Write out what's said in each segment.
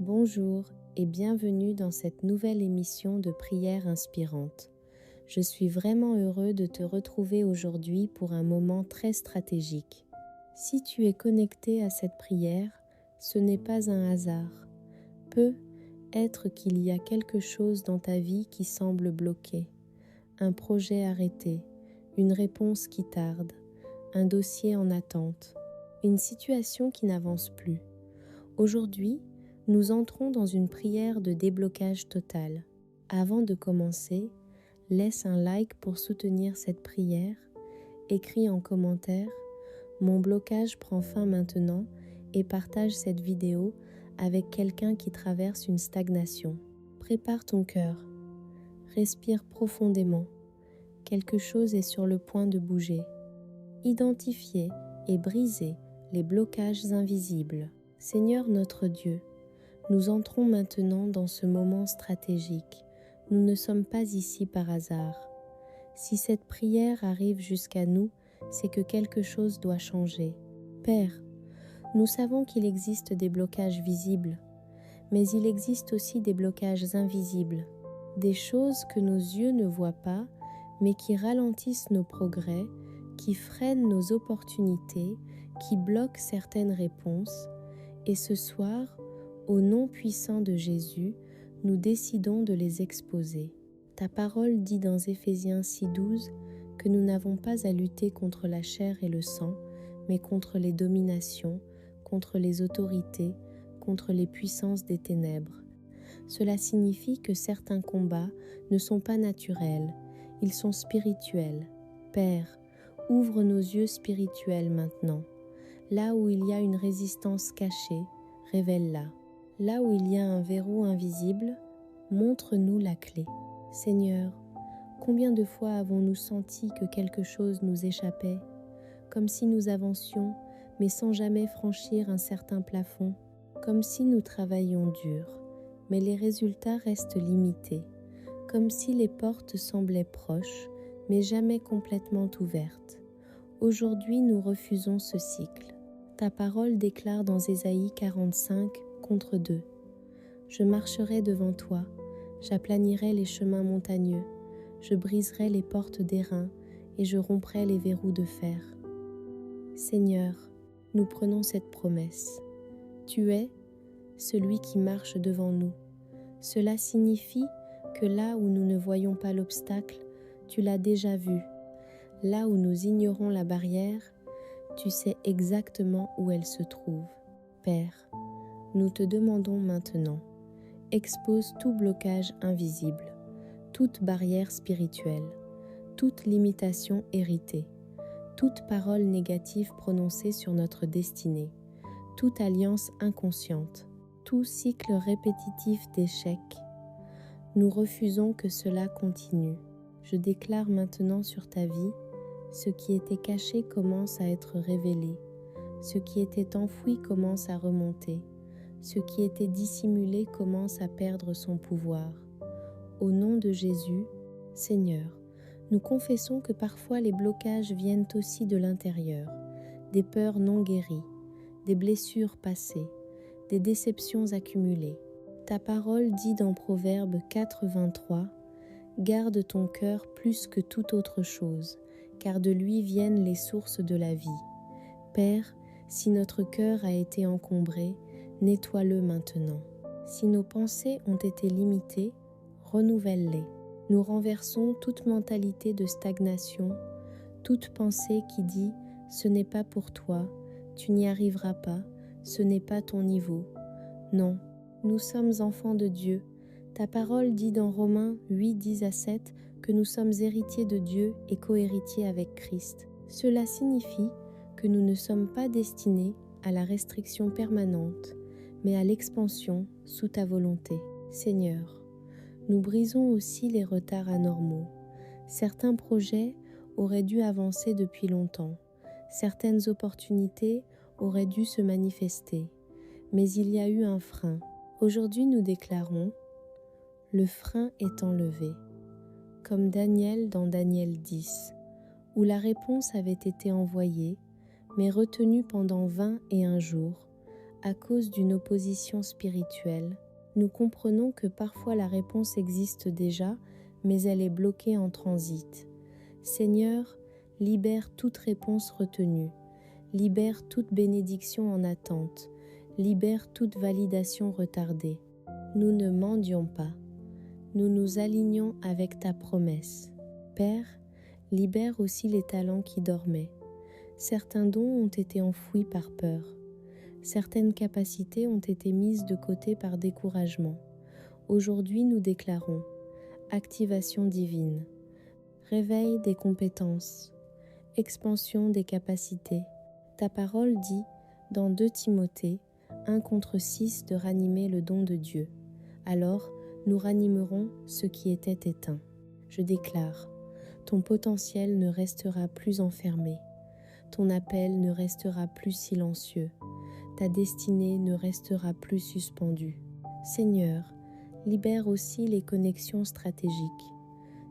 Bonjour et bienvenue dans cette nouvelle émission de prière inspirante. Je suis vraiment heureux de te retrouver aujourd'hui pour un moment très stratégique. Si tu es connecté à cette prière, ce n'est pas un hasard. Peut être qu'il y a quelque chose dans ta vie qui semble bloqué, un projet arrêté, une réponse qui tarde, un dossier en attente, une situation qui n'avance plus. Aujourd'hui, nous entrons dans une prière de déblocage total. Avant de commencer, laisse un like pour soutenir cette prière, écris en commentaire « Mon blocage prend fin maintenant » et partage cette vidéo avec quelqu'un qui traverse une stagnation. Prépare ton cœur, respire profondément. Quelque chose est sur le point de bouger. Identifier et briser les blocages invisibles. Seigneur notre Dieu, nous entrons maintenant dans ce moment stratégique. Nous ne sommes pas ici par hasard. Si cette prière arrive jusqu'à nous, c'est que quelque chose doit changer. Père, nous savons qu'il existe des blocages visibles, mais il existe aussi des blocages invisibles, des choses que nos yeux ne voient pas, mais qui ralentissent nos progrès, qui freinent nos opportunités, qui bloquent certaines réponses. Et ce soir, au nom puissant de Jésus, nous décidons de les exposer. Ta parole dit dans Éphésiens 6,12 que nous n'avons pas à lutter contre la chair et le sang, mais contre les dominations, contre les autorités, contre les puissances des ténèbres. Cela signifie que certains combats ne sont pas naturels, ils sont spirituels. Père, ouvre nos yeux spirituels maintenant. Là où il y a une résistance cachée, révèle-la. Là où il y a un verrou invisible, montre-nous la clé. Seigneur, combien de fois avons-nous senti que quelque chose nous échappait, comme si nous avancions, mais sans jamais franchir un certain plafond, comme si nous travaillions dur, mais les résultats restent limités, comme si les portes semblaient proches, mais jamais complètement ouvertes. Aujourd'hui, nous refusons ce cycle. Ta parole déclare dans Ésaïe 45, contre 2. Je marcherai devant toi, j'aplanirai les chemins montagneux, je briserai les portes d'airain et je romprai les verrous de fer. Seigneur, nous prenons cette promesse. Tu es celui qui marche devant nous. Cela signifie que là où nous ne voyons pas l'obstacle, tu l'as déjà vu. Là où nous ignorons la barrière, tu sais exactement où elle se trouve. Père, nous te demandons maintenant, expose tout blocage invisible, toute barrière spirituelle, toute limitation héritée, toute parole négative prononcée sur notre destinée, toute alliance inconsciente, tout cycle répétitif d'échecs. Nous refusons que cela continue. Je déclare maintenant sur ta vie, ce qui était caché commence à être révélé, ce qui était enfoui commence à remonter, ce qui était dissimulé commence à perdre son pouvoir. Au nom de Jésus, Seigneur, nous confessons que parfois les blocages viennent aussi de l'intérieur, des peurs non guéries, des blessures passées, des déceptions accumulées. Ta parole dit dans Proverbe 4,23 « Garde ton cœur plus que toute autre chose, car de lui viennent les sources de la vie. Père, si notre cœur a été encombré, nettoie-le maintenant. Si nos pensées ont été limitées, renouvelle-les. Nous renversons toute mentalité de stagnation, toute pensée qui dit « ce n'est pas pour toi, tu n'y arriveras pas, ce n'est pas ton niveau ». Non, nous sommes enfants de Dieu. Ta parole dit dans Romains 8:10-7 que nous sommes héritiers de Dieu et co-héritiers avec Christ. Cela signifie que nous ne sommes pas destinés à la restriction permanente, mais à l'expansion sous ta volonté. Seigneur, nous brisons aussi les retards anormaux. Certains projets auraient dû avancer depuis longtemps. Certaines opportunités auraient dû se manifester. Mais il y a eu un frein. Aujourd'hui, nous déclarons « Le frein est enlevé », comme Daniel dans Daniel 10, où la réponse avait été envoyée, mais retenue pendant 21 jours, à cause d'une opposition spirituelle. Nous comprenons que parfois la réponse existe déjà, mais elle est bloquée en transit. Seigneur, libère toute réponse retenue, libère toute bénédiction en attente, libère toute validation retardée. Nous ne mendions pas, nous nous alignons avec ta promesse. Père, libère aussi les talents qui dormaient. Certains dons ont été enfouis par peur. Certaines capacités ont été mises de côté par découragement. Aujourd'hui, nous déclarons activation divine, réveil des compétences, expansion des capacités. Ta parole dit, dans 2 Timothée 1:6, de ranimer le don de Dieu. Alors, nous ranimerons ce qui était éteint. Je déclare, ton potentiel ne restera plus enfermé, ton appel ne restera plus silencieux, ta destinée ne restera plus suspendue. Seigneur, libère aussi les connexions stratégiques.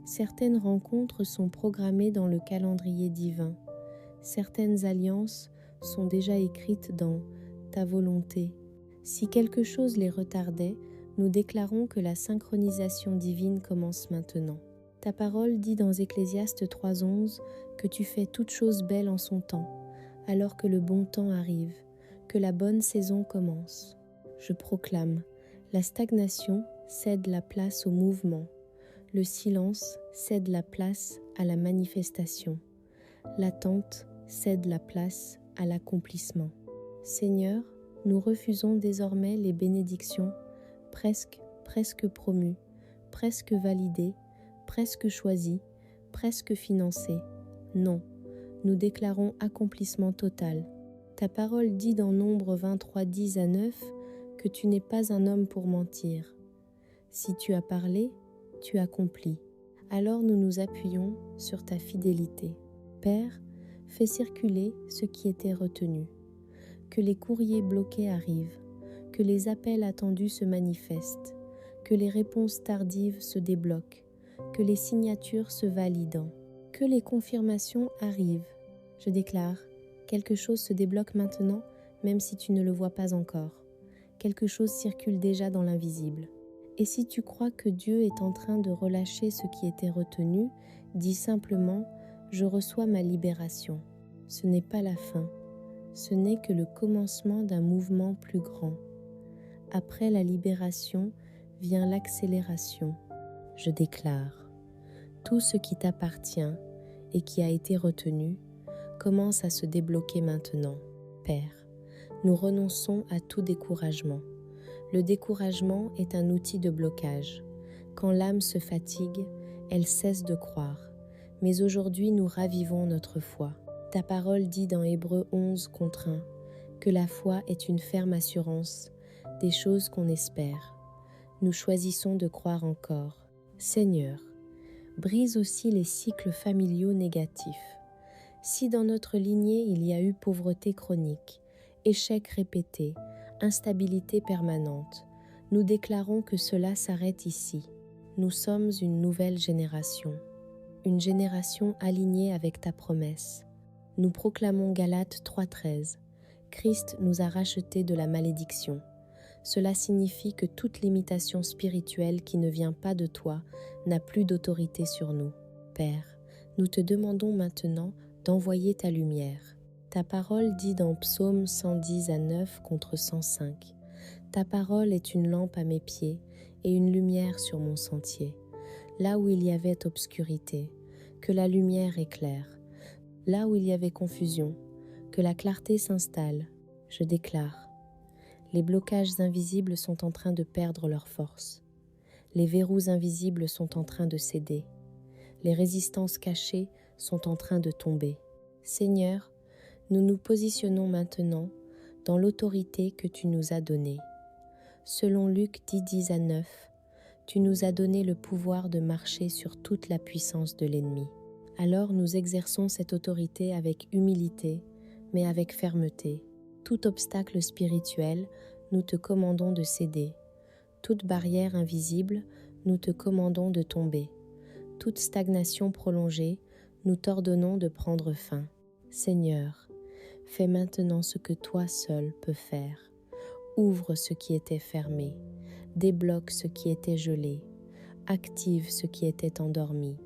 Certaines rencontres sont programmées dans le calendrier divin. Certaines alliances sont déjà écrites dans ta volonté. Si quelque chose les retardait, nous déclarons que la synchronisation divine commence maintenant. Ta parole dit dans Ecclésiaste 3:11 que tu fais toute chose belle en son temps, alors que le bon temps arrive, que la bonne saison commence. Je proclame, la stagnation cède la place au mouvement, le silence cède la place à la manifestation, l'attente cède la place à l'accomplissement. Seigneur, nous refusons désormais les bénédictions presque promues, presque validées, presque choisies, presque financées. Non, nous déclarons accomplissement total. Ta parole dit dans Nombre 23:10-9 que tu n'es pas un homme pour mentir. Si tu as parlé, tu accomplis. Alors nous nous appuyons sur ta fidélité. Père, fais circuler ce qui était retenu. Que les courriers bloqués arrivent, que les appels attendus se manifestent, que les réponses tardives se débloquent, que les signatures se valident, que les confirmations arrivent. Je déclare, quelque chose se débloque maintenant, même si tu ne le vois pas encore. Quelque chose circule déjà dans l'invisible. Et si tu crois que Dieu est en train de relâcher ce qui était retenu, dis simplement « Je reçois ma libération ». Ce n'est pas la fin, ce n'est que le commencement d'un mouvement plus grand. Après la libération vient l'accélération. Je déclare, tout ce qui t'appartient et qui a été retenu commence à se débloquer maintenant. Père, nous renonçons à tout découragement. Le découragement est un outil de blocage. Quand l'âme se fatigue, elle cesse de croire. Mais aujourd'hui, nous ravivons notre foi. Ta parole dit dans Hébreux 11:1 que la foi est une ferme assurance des choses qu'on espère. Nous choisissons de croire encore. Seigneur, brise aussi les cycles familiaux négatifs. Si dans notre lignée il y a eu pauvreté chronique, échec répété, instabilité permanente, nous déclarons que cela s'arrête ici. Nous sommes une nouvelle génération, une génération alignée avec ta promesse. Nous proclamons Galates 3:13. Christ nous a rachetés de la malédiction. Cela signifie que toute limitation spirituelle qui ne vient pas de toi n'a plus d'autorité sur nous. Père, nous te demandons maintenant d'envoyer ta lumière. Ta parole dit dans Psaume 110:9 contre 105. Ta parole est une lampe à mes pieds et une lumière sur mon sentier. Là où il y avait obscurité, que la lumière éclaire. Là où il y avait confusion, que la clarté s'installe. Je déclare, les blocages invisibles sont en train de perdre leur force. Les verrous invisibles sont en train de céder. Les résistances cachées sont en train de tomber. Seigneur, nous nous positionnons maintenant dans l'autorité que tu nous as donnée. Selon Luc 10:10-9, tu nous as donné le pouvoir de marcher sur toute la puissance de l'ennemi. Alors nous exerçons cette autorité avec humilité, mais avec fermeté. Tout obstacle spirituel, nous te commandons de céder. Toute barrière invisible, nous te commandons de tomber. Toute stagnation prolongée, nous t'ordonnons de prendre fin. Seigneur, fais maintenant ce que toi seul peux faire. Ouvre ce qui était fermé, débloque ce qui était gelé, active ce qui était endormi,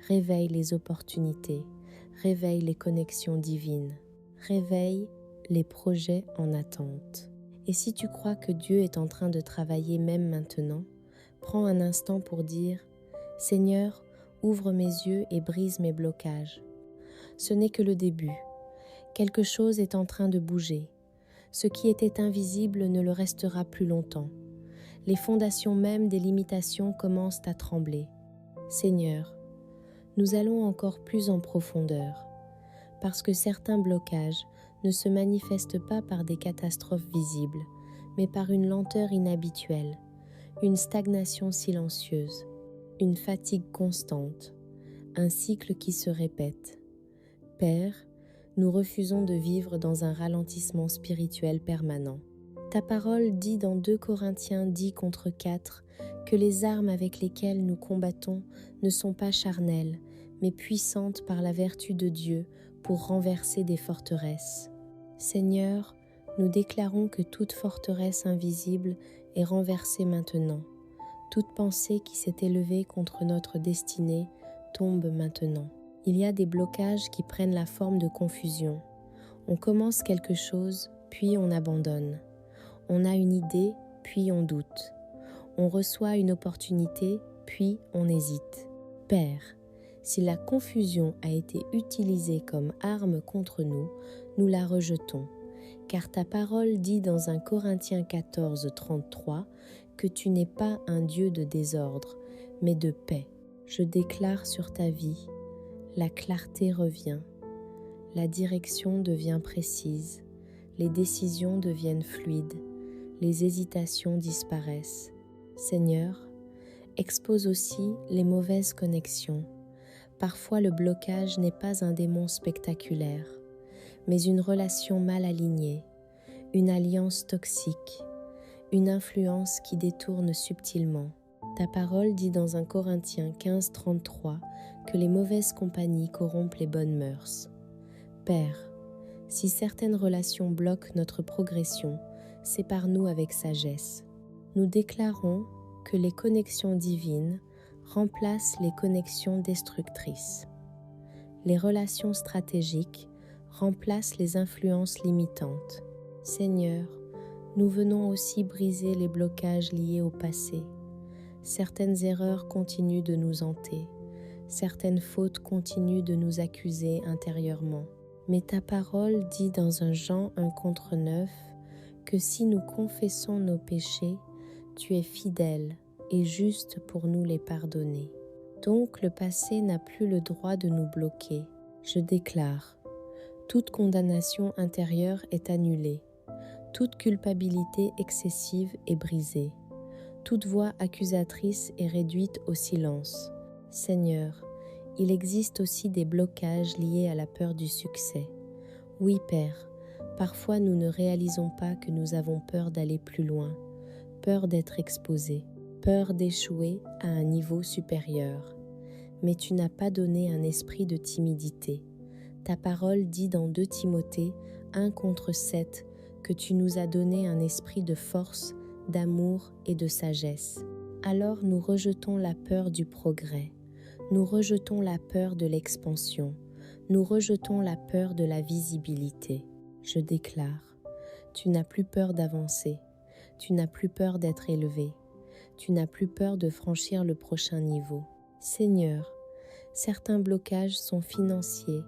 réveille les opportunités, réveille les connexions divines, réveille les projets en attente. Et si tu crois que Dieu est en train de travailler même maintenant, prends un instant pour dire « Seigneur, ouvre mes yeux et brise mes blocages ». Ce n'est que le début. Quelque chose est en train de bouger. Ce qui était invisible ne le restera plus longtemps. Les fondations mêmes des limitations commencent à trembler. Seigneur, nous allons encore plus en profondeur, parce que certains blocages ne se manifestent pas par des catastrophes visibles, mais par une lenteur inhabituelle, une stagnation silencieuse, une fatigue constante, un cycle qui se répète. Père, nous refusons de vivre dans un ralentissement spirituel permanent. Ta parole dit dans 2 Corinthiens 10:4 que les armes avec lesquelles nous combattons ne sont pas charnelles, mais puissantes par la vertu de Dieu pour renverser des forteresses. Seigneur, nous déclarons que toute forteresse invisible est renversée maintenant. Toute pensée qui s'est élevée contre notre destinée tombe maintenant. Il y a des blocages qui prennent la forme de confusion. On commence quelque chose, puis on abandonne. On a une idée, puis on doute. On reçoit une opportunité, puis on hésite. Père, si la confusion a été utilisée comme arme contre nous, nous la rejetons. Car ta parole dit dans 1 Corinthiens 14:33 que tu n'es pas un Dieu de désordre, mais de paix. Je déclare sur ta vie, la clarté revient, la direction devient précise, les décisions deviennent fluides, les hésitations disparaissent. Seigneur, expose aussi les mauvaises connexions. Parfois le blocage n'est pas un démon spectaculaire, mais une relation mal alignée, une alliance toxique, une influence qui détourne subtilement. Ta parole dit dans 1 Corinthiens 15:33 que les mauvaises compagnies corrompent les bonnes mœurs. Père, si certaines relations bloquent notre progression, sépare-nous avec sagesse. Nous déclarons que les connexions divines remplacent les connexions destructrices. Les relations stratégiques remplacent les influences limitantes. Seigneur, nous venons aussi briser les blocages liés au passé. Certaines erreurs continuent de nous hanter. Certaines fautes continuent de nous accuser intérieurement. Mais ta parole dit dans 1 Jean 1:9 que si nous confessons nos péchés, tu es fidèle et juste pour nous les pardonner. Donc le passé n'a plus le droit de nous bloquer. Je déclare, toute condamnation intérieure est annulée, toute culpabilité excessive est brisée, toute voix accusatrice est réduite au silence. Seigneur, il existe aussi des blocages liés à la peur du succès. Oui, Père, parfois nous ne réalisons pas que nous avons peur d'aller plus loin, peur d'être exposés, peur d'échouer à un niveau supérieur. Mais tu n'as pas donné un esprit de timidité. Ta parole dit dans 2 Timothée 1:7 que tu nous as donné un esprit de force, d'amour et de sagesse. Alors nous rejetons la peur du progrès. Nous rejetons la peur de l'expansion. Nous rejetons la peur de la visibilité. Je déclare, tu n'as plus peur d'avancer. Tu n'as plus peur d'être élevé. Tu n'as plus peur de franchir le prochain niveau. Seigneur, certains blocages sont financiers,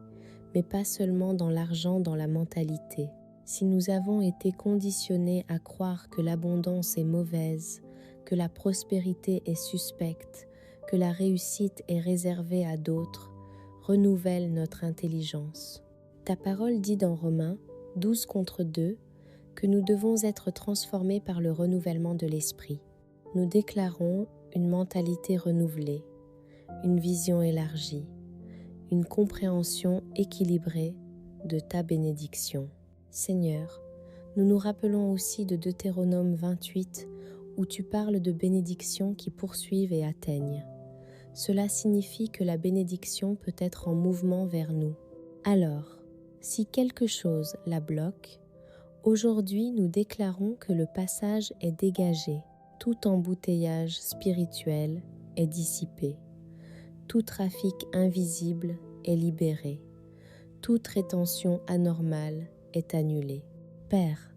mais pas seulement dans l'argent, dans la mentalité. Si nous avons été conditionnés à croire que l'abondance est mauvaise, que la prospérité est suspecte, que la réussite est réservée à d'autres, renouvelle notre intelligence. Ta parole dit dans Romains 12:2 que nous devons être transformés par le renouvellement de l'esprit. Nous déclarons une mentalité renouvelée, une vision élargie, une compréhension équilibrée de ta bénédiction. Seigneur, nous nous rappelons aussi de Deutéronome 28 où tu parles de bénédictions qui poursuivent et atteignent. Cela signifie que la bénédiction peut être en mouvement vers nous. Alors, si quelque chose la bloque, Aujourd'hui, nous déclarons que le passage est dégagé, tout embouteillage spirituel est dissipé, tout trafic invisible est libéré, toute rétention anormale est annulée. Père,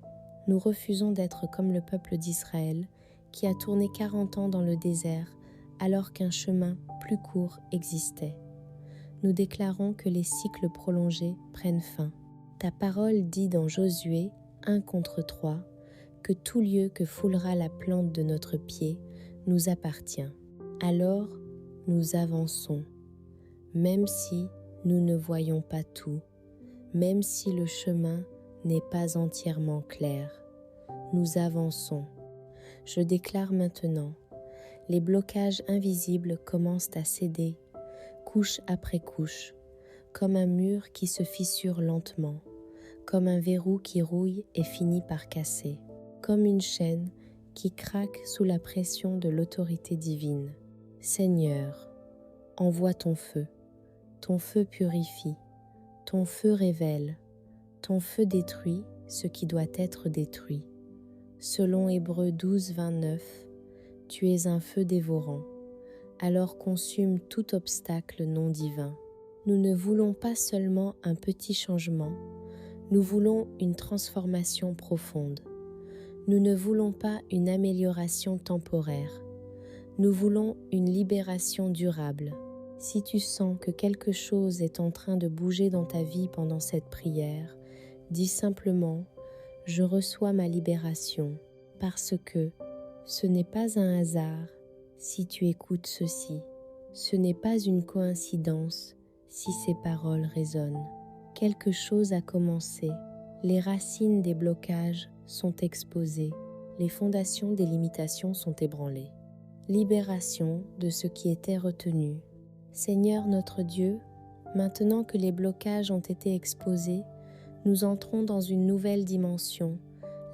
nous refusons d'être comme le peuple d'Israël qui a tourné 40 ans dans le désert alors qu'un chemin plus court existait. Nous déclarons que les cycles prolongés prennent fin. Ta parole dit dans Josué 1:3 que tout lieu que foulera la plante de notre pied nous appartient. Alors nous avançons, même si nous ne voyons pas tout, même si le chemin n'est pas entièrement clair. Nous avançons. Je déclare maintenant, les blocages invisibles commencent à céder, couche après couche, comme un mur qui se fissure lentement, comme un verrou qui rouille et finit par casser, comme une chaîne qui craque sous la pression de l'autorité divine. Seigneur, envoie ton feu purifie, ton feu révèle, ton feu détruit ce qui doit être détruit. Selon Hébreux 12:29, tu es un feu dévorant, alors consume tout obstacle non divin. Nous ne voulons pas seulement un petit changement, nous voulons une transformation profonde. Nous ne voulons pas une amélioration temporaire, nous voulons une libération durable. Si tu sens que quelque chose est en train de bouger dans ta vie pendant cette prière, dis simplement « Je reçois ma libération » parce que ce n'est pas un hasard si tu écoutes ceci. Ce n'est pas une coïncidence si ces paroles résonnent. Quelque chose a commencé. Les racines des blocages sont exposées. Les fondations des limitations sont ébranlées. Libération de ce qui était retenu. Seigneur notre Dieu, maintenant que les blocages ont été exposés, nous entrons dans une nouvelle dimension,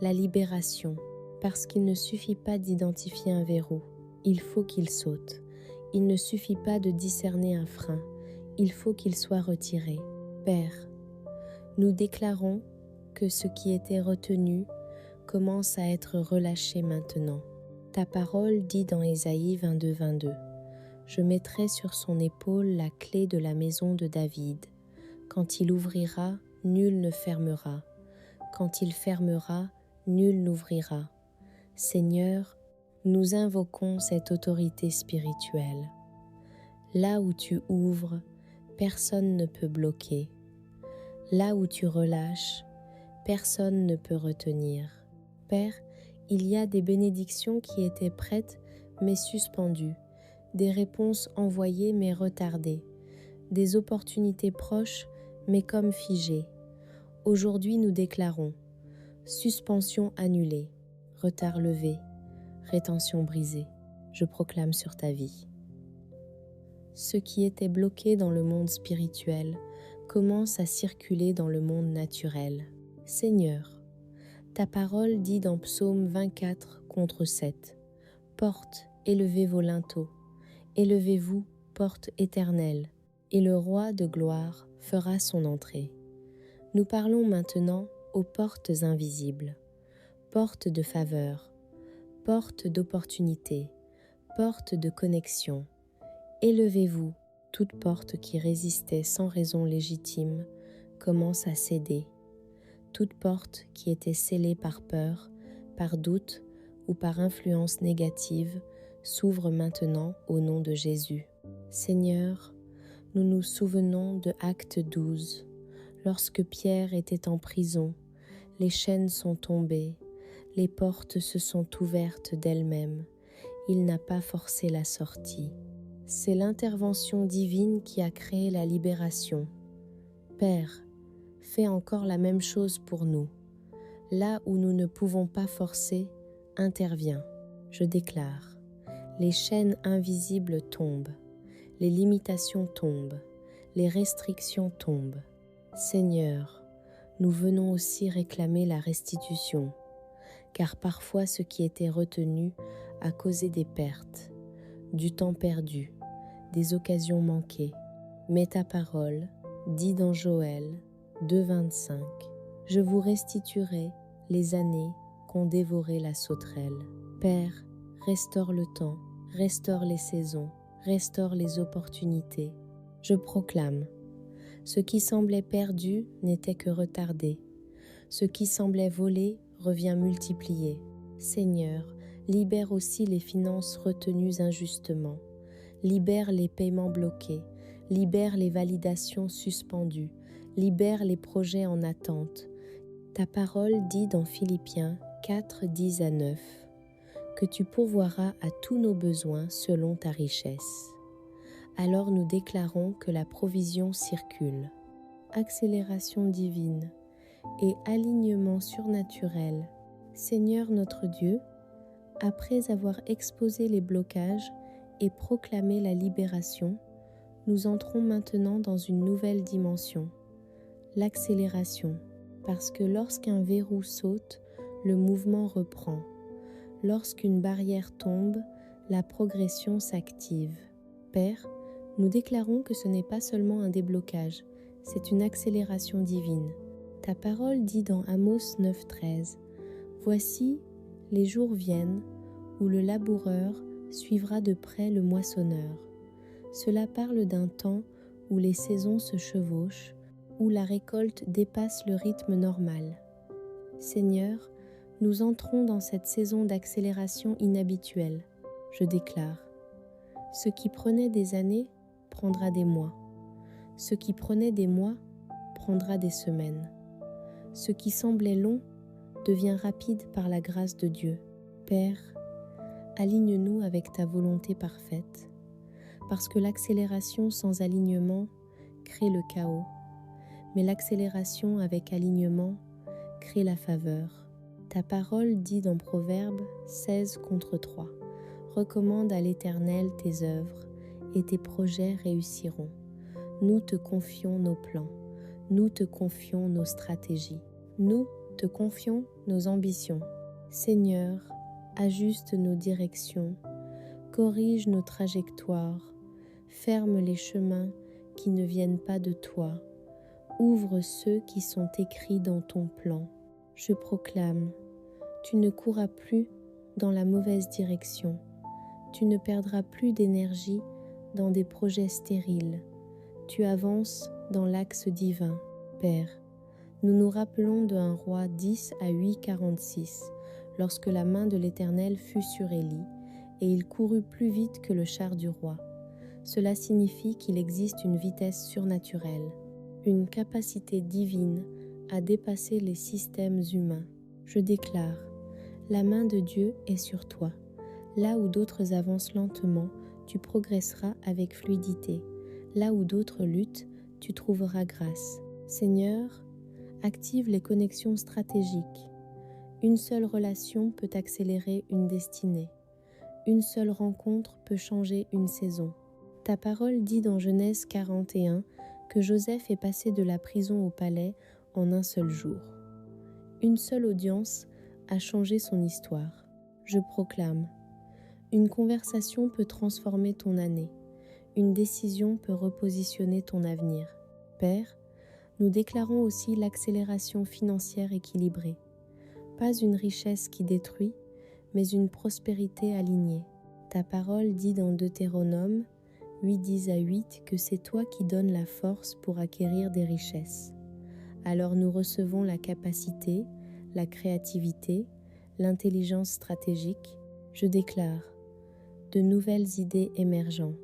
la libération, parce qu'il ne suffit pas d'identifier un verrou, il faut qu'il saute. Il ne suffit pas de discerner un frein, il faut qu'il soit retiré. Père, nous déclarons que ce qui était retenu commence à être relâché maintenant. Ta parole dit dans Ésaïe 22:22. Je mettrai sur son épaule la clé de la maison de David. Quand il ouvrira, nul ne fermera. Quand il fermera, nul n'ouvrira. Seigneur, nous invoquons cette autorité spirituelle. Là où tu ouvres, personne ne peut bloquer. Là où tu relâches, personne ne peut retenir. Père, il y a des bénédictions qui étaient prêtes mais suspendues, des réponses envoyées mais retardées, des opportunités proches mais comme figées. Aujourd'hui nous déclarons suspension annulée, retard levé, rétention brisée. Je proclame sur ta vie. Ce qui était bloqué dans le monde spirituel commence à circuler dans le monde naturel. Seigneur, ta parole dit dans Psaume 24:7, « Porte, élevez vos linteaux, élevez-vous, porte éternelle, et le roi de gloire fera son entrée. » Nous parlons maintenant aux portes invisibles, portes de faveur, portes d'opportunité, portes de connexion. Élevez-vous, toute porte qui résistait sans raison légitime commence à céder. Toute porte qui était scellée par peur, par doute ou par influence négative s'ouvre maintenant au nom de Jésus. Seigneur, nous nous souvenons de Actes 12. Lorsque Pierre était en prison, les chaînes sont tombées, les portes se sont ouvertes d'elles-mêmes. Il n'a pas forcé la sortie. C'est l'intervention divine qui a créé la libération. Père, fais encore la même chose pour nous. Là où nous ne pouvons pas forcer, interviens. Je déclare, les chaînes invisibles tombent, les limitations tombent, les restrictions tombent. Seigneur, nous venons aussi réclamer la restitution, car parfois ce qui était retenu a causé des pertes, du temps perdu, des occasions manquées. Mais ta parole dit dans Joël 2:25, « Je vous restituerai les années qu'ont dévoré la sauterelle. Père, restaure le temps, restaure les saisons, restaure les opportunités. Je proclame, ce qui semblait perdu n'était que retardé. Ce qui semblait volé revient multiplié. Seigneur, libère aussi les finances retenues injustement. Libère les paiements bloqués. Libère les validations suspendues. Libère les projets en attente. Ta parole dit dans Philippiens 4, 10 à 9 que tu pourvoiras à tous nos besoins selon ta richesse. Alors nous déclarons que la provision circule. Accélération divine et alignement surnaturel. Seigneur notre Dieu, après avoir exposé les blocages et proclamé la libération, nous entrons maintenant dans une nouvelle dimension, l'accélération, parce que lorsqu'un verrou saute, le mouvement reprend. Lorsqu'une barrière tombe, la progression s'active. Père, nous déclarons que ce n'est pas seulement un déblocage, c'est une accélération divine. Ta parole dit dans Amos 9,13 « Voici, les jours viennent où le laboureur suivra de près le moissonneur. Cela parle d'un temps où les saisons se chevauchent, où la récolte dépasse le rythme normal. Seigneur, nous entrons dans cette saison d'accélération inhabituelle. Je déclare, ce qui prenait des années prendra des mois. Ce qui prenait des mois prendra des semaines. Ce qui semblait long devient rapide par la grâce de Dieu. Père, aligne-nous avec ta volonté parfaite, parce que l'accélération sans alignement crée le chaos, mais l'accélération avec alignement crée la faveur. Ta parole dit dans Proverbes 16 contre 3, « Recommande à l'Éternel tes œuvres, et tes projets réussiront. Nous te confions nos plans, nous te confions nos stratégies, nous te confions nos ambitions. Seigneur, ajuste nos directions, corrige nos trajectoires, ferme les chemins qui ne viennent pas de toi, ouvre ceux qui sont écrits dans ton plan. Je proclame, tu ne courras plus dans la mauvaise direction, tu ne perdras plus d'énergie dans des projets stériles, tu avances dans l'axe divin. Père, nous nous rappelons de 1 Roi 10 à 8, 46, lorsque la main de l'Éternel fut sur Élie, et il courut plus vite que le char du roi. Cela signifie qu'il existe une vitesse surnaturelle, une capacité divine à dépasser les systèmes humains. Je déclare, la main de Dieu est sur toi. Là où d'autres avancent lentement, tu progresseras avec fluidité. Là où d'autres luttent, tu trouveras grâce. Seigneur, active les connexions stratégiques. Une seule relation peut accélérer une destinée. Une seule rencontre peut changer une saison. Ta parole dit dans Genèse 41 que Joseph est passé de la prison au palais en un seul jour. Une seule audience a changé son histoire. Je proclame, une conversation peut transformer ton année. Une décision peut repositionner ton avenir. Père, nous déclarons aussi l'accélération financière équilibrée. Pas une richesse qui détruit, mais une prospérité alignée. Ta parole dit dans Deutéronome 8, 10 à 8 que c'est toi qui donnes la force pour acquérir des richesses. Alors nous recevons la capacité, la créativité, l'intelligence stratégique. Je déclare, de nouvelles idées émergent,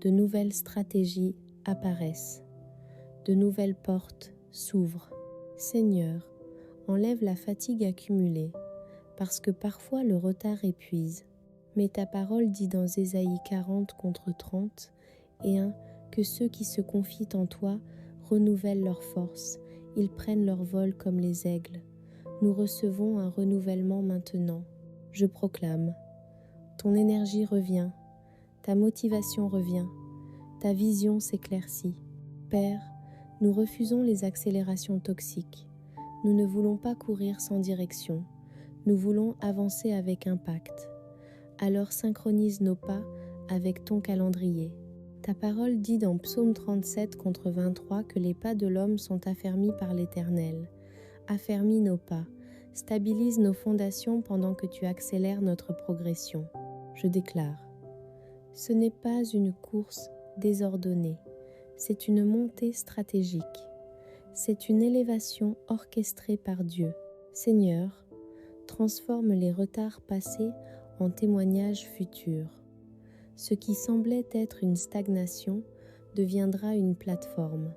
de nouvelles stratégies apparaissent, de nouvelles portes s'ouvrent. Seigneur, enlève la fatigue accumulée, parce que parfois le retard épuise. Mais ta parole dit dans Ésaïe 40 contre 30 et 1 que ceux qui se confient en toi renouvellent leur force, ils prennent leur vol comme les aigles. Nous recevons un renouvellement maintenant. Je proclame, ton énergie revient, ta motivation revient, ta vision s'éclaircit. Père, nous refusons les accélérations toxiques. Nous ne voulons pas courir sans direction. Nous voulons avancer avec impact. Alors synchronise nos pas avec ton calendrier. Ta parole dit dans Psaume 37 contre 23 que les pas de l'homme sont affermis par l'Éternel. Affermis nos pas, Stabilise nos fondations pendant que tu accélères notre progression. Je déclare, ce n'est pas une course désordonnée, c'est une montée stratégique. C'est une élévation orchestrée par Dieu. Seigneur, transforme les retards passés en témoignages futurs. Ce qui semblait être une stagnation deviendra une plateforme.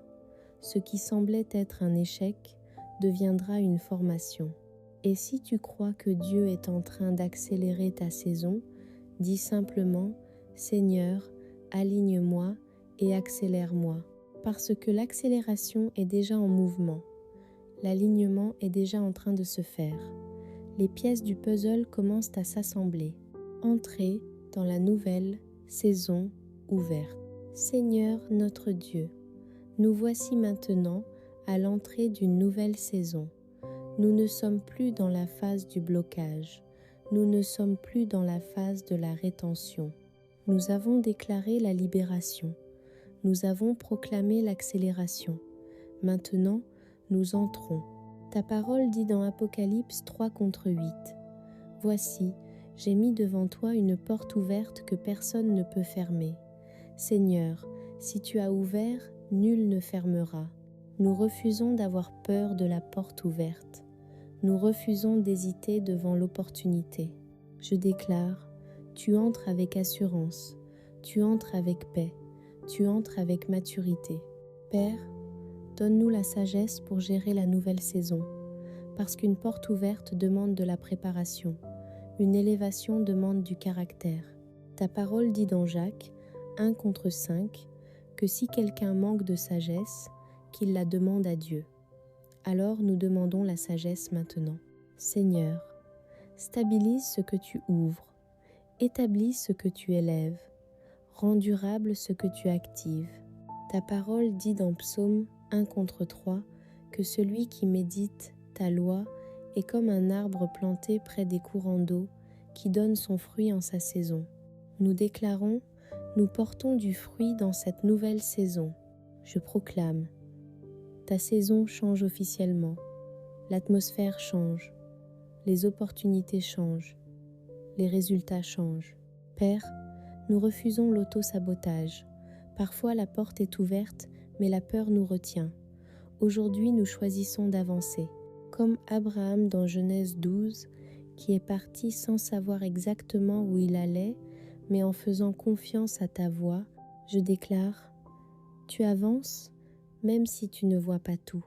Ce qui semblait être un échec deviendra une formation. Et si tu crois que Dieu est en train d'accélérer ta saison, dis simplement « Seigneur, aligne-moi et accélère-moi » parce que l'accélération est déjà en mouvement. L'alignement est déjà en train de se faire. Les pièces du puzzle commencent à s'assembler. Entrez dans la nouvelle saison ouverte. Seigneur notre Dieu, nous voici maintenant à l'entrée d'une nouvelle saison. Nous ne sommes plus dans la phase du blocage. Nous ne sommes plus dans la phase de la rétention. Nous avons déclaré la libération. Nous avons proclamé l'accélération. Maintenant, nous entrons. Ta parole dit dans Apocalypse 3:8. Voici, j'ai mis devant toi une porte ouverte que personne ne peut fermer. Seigneur, si tu as ouvert, nul ne fermera. Nous refusons d'avoir peur de la porte ouverte. Nous refusons d'hésiter devant l'opportunité. Je déclare, tu entres avec assurance, tu entres avec paix, tu entres avec maturité. Père, donne-nous la sagesse pour gérer la nouvelle saison, parce qu'une porte ouverte demande de la préparation, une élévation demande du caractère. Ta parole dit dans Jacques 1:5 que si quelqu'un manque de sagesse, qu'il la demande à Dieu. Alors nous demandons la sagesse maintenant. Seigneur, stabilise ce que tu ouvres, établis ce que tu élèves, rends durable ce que tu actives. Ta parole dit dans Psaume 1:3 que celui qui médite ta loi est comme un arbre planté près des courants d'eau qui donne son fruit en sa saison. Nous déclarons, nous portons du fruit dans cette nouvelle saison. Je proclame, ta saison change officiellement, l'atmosphère change, les opportunités changent, les résultats changent. Père, nous refusons l'auto-sabotage. Parfois la porte est ouverte, mais la peur nous retient. Aujourd'hui, nous choisissons d'avancer. Comme Abraham dans Genèse 12, qui est parti sans savoir exactement où il allait, mais en faisant confiance à ta voix, je déclare, tu avances même si tu ne vois pas tout.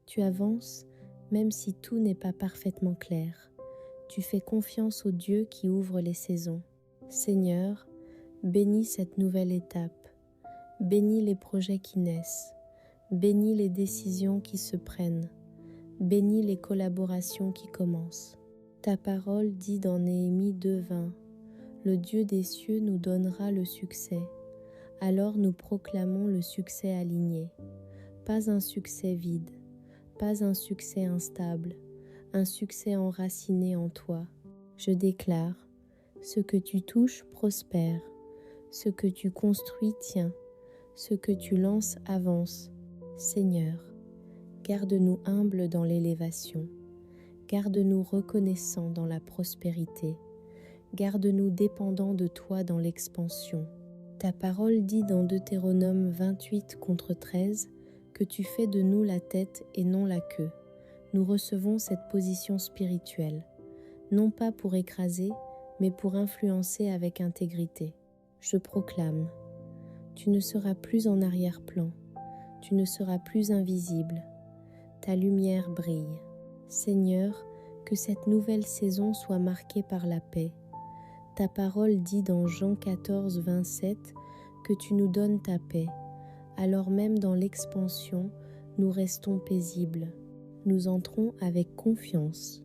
Tu avances même si tout n'est pas parfaitement clair. Tu fais confiance au Dieu qui ouvre les saisons. Seigneur, bénis cette nouvelle étape. Bénis les projets qui naissent. Bénis les décisions qui se prennent. Bénis les collaborations qui commencent. Ta parole dit dans Néhémie 2:20, le Dieu des cieux nous donnera le succès. Alors nous proclamons le succès aligné. Pas un succès vide, pas un succès instable, un succès enraciné en toi. Je déclare, ce que tu touches prospère, ce que tu construis tient, ce que tu lances avance. Seigneur, garde-nous humbles dans l'élévation, garde-nous reconnaissants dans la prospérité, garde-nous dépendants de toi dans l'expansion. Ta parole dit dans Deutéronome 28:13 que tu fais de nous la tête et non la queue. Nous recevons cette position spirituelle, non pas pour écraser, mais pour influencer avec intégrité. Je proclame, tu ne seras plus en arrière-plan, tu ne seras plus invisible, ta lumière brille. Seigneur, que cette nouvelle saison soit marquée par la paix. Ta parole dit dans Jean 14:27 que tu nous donnes ta paix. Alors même dans l'expansion, nous restons paisibles. Nous entrons avec confiance.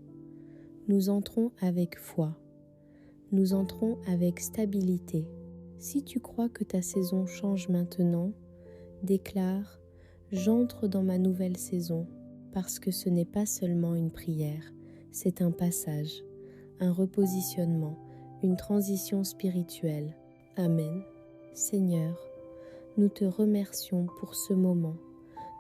Nous entrons avec foi. Nous entrons avec stabilité. Si tu crois que ta saison change maintenant, déclare « J'entre dans ma nouvelle saison » parce que ce n'est pas seulement une prière, c'est un passage, un repositionnement, une transition spirituelle. Amen. Seigneur, nous te remercions pour ce moment.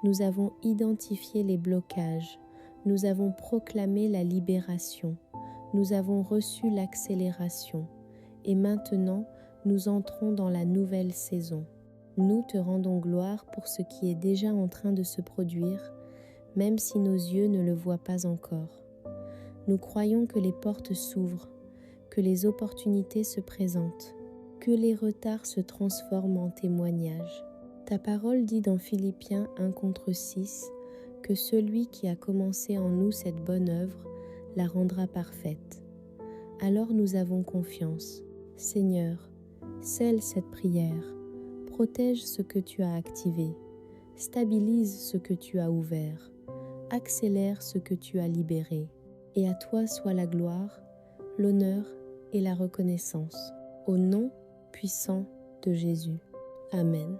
Nous avons identifié les blocages, Nous avons proclamé la libération, nous avons reçu l'accélération, et maintenant nous entrons dans la nouvelle saison. Nous te rendons gloire pour ce qui est déjà en train de se produire, même si nos yeux ne le voient pas encore. Nous croyons que les portes s'ouvrent, que les opportunités se présentent, que les retards se transforment en témoignages. Ta parole dit dans Philippiens 1:6 que celui qui a commencé en nous cette bonne œuvre la rendra parfaite. Alors nous avons confiance. Seigneur, scelle cette prière, protège ce que tu as activé, stabilise ce que tu as ouvert, accélère ce que tu as libéré. Et à toi soit la gloire, l'honneur et la reconnaissance. Au nom puissant de Jésus. Amen.